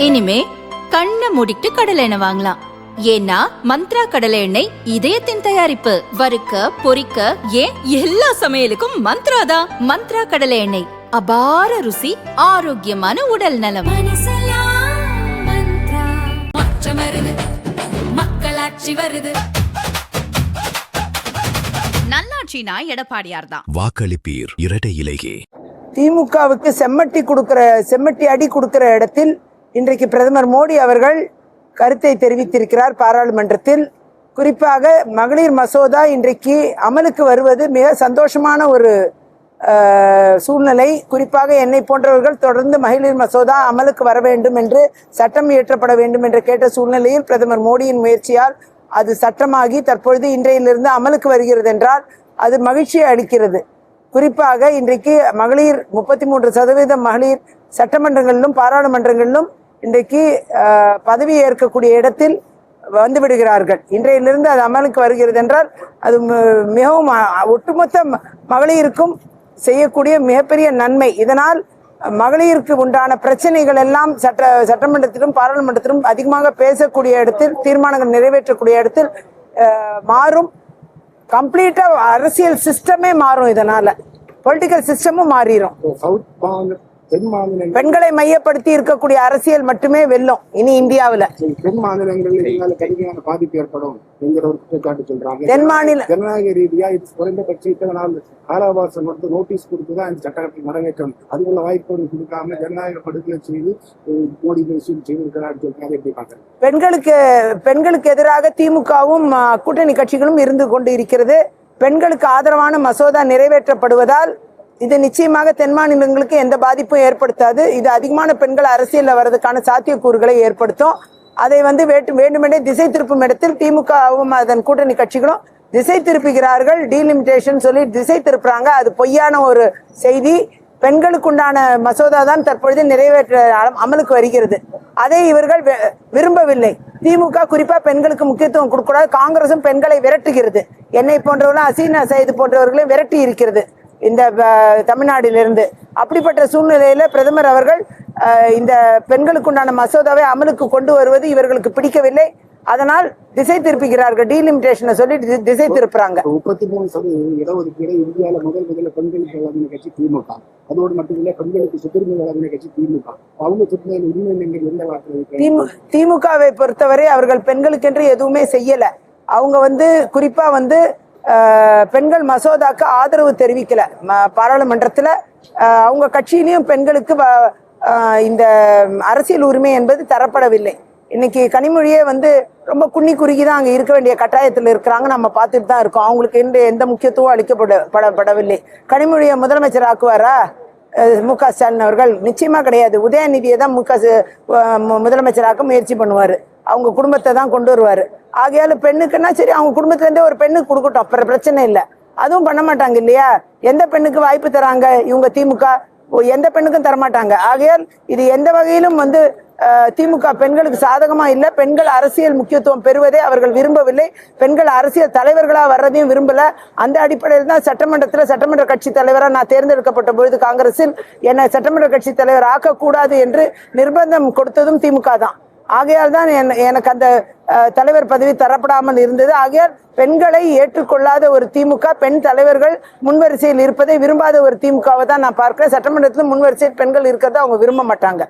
இனிமே கண்ணை மூடிட்டு கடலை எண்ணெய் வாங்கலாம். ஏன்னா மந்த்ரா கடலை எண்ணெய் இதயத்தின் தயாரிப்பு. வறுக்க பொரிக்க ஏன் எல்லா சமையலுக்கும் மந்த்ரா தான். மந்த்ரா கடலை எண்ணெய், அபார ருசி, ஆரோக்கியமான உடல் நலம். மக்களாட்சி வருது. நல்லாட்சினா எடப்பாடியார் தான். வாக்களிப்பீர் இரட்டை இலையே. திமுகவுக்கு செம்மட்டி அடி கொடுக்கிற இடத்தில் இன்றைக்கு பிரதமர் மோடி அவர்கள் கருத்தை தெரிவித்திருக்கிறார் பாராளுமன்றத்தில். குறிப்பாக மகளிர் மசோதா இன்றைக்கு அமலுக்கு வருவது மிக சந்தோஷமான ஒரு சூழ்நிலை. குறிப்பாக என்னை போன்றவர்கள் தொடர்ந்து மகளிர் மசோதா அமலுக்கு வர வேண்டும் என்று, சட்டம் இயற்றப்பட வேண்டும் என்று கேட்ட சூழ்நிலையில் பிரதமர் மோடியின் முயற்சியால் அது சட்டமாகி தற்பொழுது இன்றையிலிருந்து அமலுக்கு வருகிறது என்றால் அது மகிழ்ச்சியை அளிக்கிறது. குறிப்பாக இன்றைக்கு மகளிர் 33% மகளிர் சட்டமன்றங்களிலும் பாராளுமன்றங்களிலும் இன்றைக்கு பதவி ஏற்கக்கூடிய இடத்தில் வந்து விடுகிறார்கள். இன்றையிலிருந்து அது அமலுக்கு வருகிறது என்றால் அது மிகவும் ஒட்டுமொத்த மகளிருக்கும் செய்யக்கூடிய மிகப்பெரிய நன்மை. இதனால் மகளிருக்கு உண்டான பிரச்சனைகள் எல்லாம் சட்டமன்றத்திலும் பாராளுமன்றத்திலும் அதிகமாக பேசக்கூடிய இடத்தில், தீர்மானங்கள் நிறைவேற்றக்கூடிய இடத்தில் மாறும். கம்ப்ளீட்டா அரசியல் சிஸ்டமே மாறும். இதனால பொலிட்டிக்கல் சிஸ்டமும் மாறிடும். பெண்களை மையப்படுத்தி இருக்கக்கூடிய அரசியல் மட்டுமே வெல்லும் இனி இந்தியாவில். தென் மாநிலங்களில் கடுமையான பாதிப்பு ஏற்படும் என்கிற ஒரு குற்றச்சாட்டு சொல்றாங்க. தென் மாநில ஜனநாயக ரீதியா குறைந்தபட்ச இத்தனை நாள் காலாவாசம் கொடுத்து நோட்டீஸ் கொடுத்துதான் இந்த சட்டத்தை நிறைவேற்றணும். அதுக்குள்ள வாய்ப்புகள் கொடுக்காம ஜனநாயக படுகொலை செய்து மோடி செய்திருக்கிறார். எப்படி பாக்குறேன்? பெண்களுக்கு எதிராக திமுகவும் கூட்டணி கட்சிகளும் இருந்து கொண்டு இருக்கிறது. பெண்களுக்கு ஆதரவான மசோதா நிறைவேற்றப்படுவதால் இது நிச்சயமாக தென் மாநிலங்களுக்கு எந்த பாதிப்பும் ஏற்படுத்தாது. இது அதிகமான பெண்கள் அரசியலில் வர்றதுக்கான சாத்தியக்கூறுகளை ஏற்படுத்தும். அதை வேண்டுமென்றே திசை திருப்பும் இடத்தில் திமுகவும் அதன் கூட்டணி கட்சிகளும் திசை திருப்புகிறார்கள். டீலிமிட்டேஷன் சொல்லி திசை திருப்புறாங்க. அது பொய்யான ஒரு செய்தி. பெண்களுக்கு உண்டான மசோதா தான் தற்பொழுது நிறைவேற்ற அமலுக்கு வருகிறது. அதை இவர்கள் விரும்பவில்லை. திமுக குறிப்பா பெண்களுக்கு முக்கியத்துவம் கொடுக்கூடாது. காங்கிரசும் பெண்களை விரட்டுகிறது. என்னை போன்றவர்களும் ஹசீனா சயீது போன்றவர்களையும் விரட்டி இருக்கிறது இந்த தமிழ்நாட்டிலிருந்து. அப்படிப்பட்ட சூழ்நிலையில பிரதமர் அவர்கள் இந்த பெண்களுக்கு உண்டான மசோதாவை அமலுக்கு கொண்டு வருவது இவர்களுக்கு பிடிக்கவில்லை. அதனால் திசை திருப்புகிறார்கள். டீலிமிட்டேஷனை சொல்லி திசை திருப்புறாங்க. 33% இடஒதுக்கீடு இந்தியாவில் முதல்ல பெண்களுக்கு வழங்கின கட்சி திமுக. அதோடு மட்டுமில்ல பெண்களுக்கு சுற்றுரிமை வழங்கின கட்சி திமுக. அவங்க சுற்றுமையில் உரிமை எந்த வார்த்தை? திமுகவை பொறுத்தவரை அவர்கள் பெண்களுக்கென்று எதுவுமே செய்யல. அவங்க குறிப்பா பெண்கள் மசோதாக்கு ஆதரவு தெரிவிக்கல. பாராளுமன்றத்துல அவங்க கட்சியிலையும் பெண்களுக்கு இந்த அரசியல் உரிமை என்பது தரப்படவில்லை. இன்னைக்கு கனிமொழியே ரொம்ப குன்னி குறுகிதான் அங்க இருக்க வேண்டிய கட்டாயத்தில் இருக்கிறாங்க. நம்ம பார்த்துட்டு தான் இருக்கோம். அவங்களுக்கு எந்த முக்கியத்துவம் அளிக்கப்படவில்லை. கனிமொழியை முதலமைச்சர் ஆக்குவாரா மு.க. ஸ்டாலின் அவர்கள்? நிச்சயமா கிடையாது. உதயநிதியை தான் முதலமைச்சராக்க முயற்சி பண்ணுவாரு. அவங்க குடும்பத்தை தான் கொண்டு வருவாரு. ஆகையால பெண்ணுக்குன்னா சரி, அவங்க குடும்பத்துல இருந்தே ஒரு பெண்ணுக்கு கொடுக்கட்டும், அப்புறம் பிரச்சனை இல்லை. அதுவும் பண்ண மாட்டாங்க இல்லையா? எந்த பெண்ணுக்கு வாய்ப்பு தராங்க இவங்க திமுக? எந்த பெண்ணுக்கும் தரமாட்டாங்க. ஆகையால் இது எந்த வகையிலும் திமுக பெண்களுக்கு சாதகமா இல்லை. பெண்கள் அரசியல் முக்கியத்துவம் பெறுவதை அவர்கள் விரும்பவில்லை. பெண்கள் அரசியல் தலைவர்களா வர்றதையும் விரும்பல. அந்த அடிப்படையில் தான் சட்டமன்ற கட்சி தலைவராக நான் தேர்ந்தெடுக்கப்பட்ட பொழுது காங்கிரஸில் என்னை சட்டமன்ற கட்சி தலைவர் ஆக்கக்கூடாது என்று நிர்பந்தம் கொடுத்ததும் திமுக தான். ஆகையால் தான் எனக்கு அந்த தலைவர் பதவி தரப்படாமல் இருந்தது. ஆகையால் பெண்களை ஏற்றுக்கொள்ளாத ஒரு திமுக, பெண் தலைவர்கள் முன்வரிசையில் இருப்பதை விரும்பாத ஒரு திமுகவை தான் நான் பார்க்கிறேன். சட்டமன்றத்தில் முன்வரிசையில் பெண்கள் இருக்கிறத அவங்க விரும்ப மாட்டாங்க.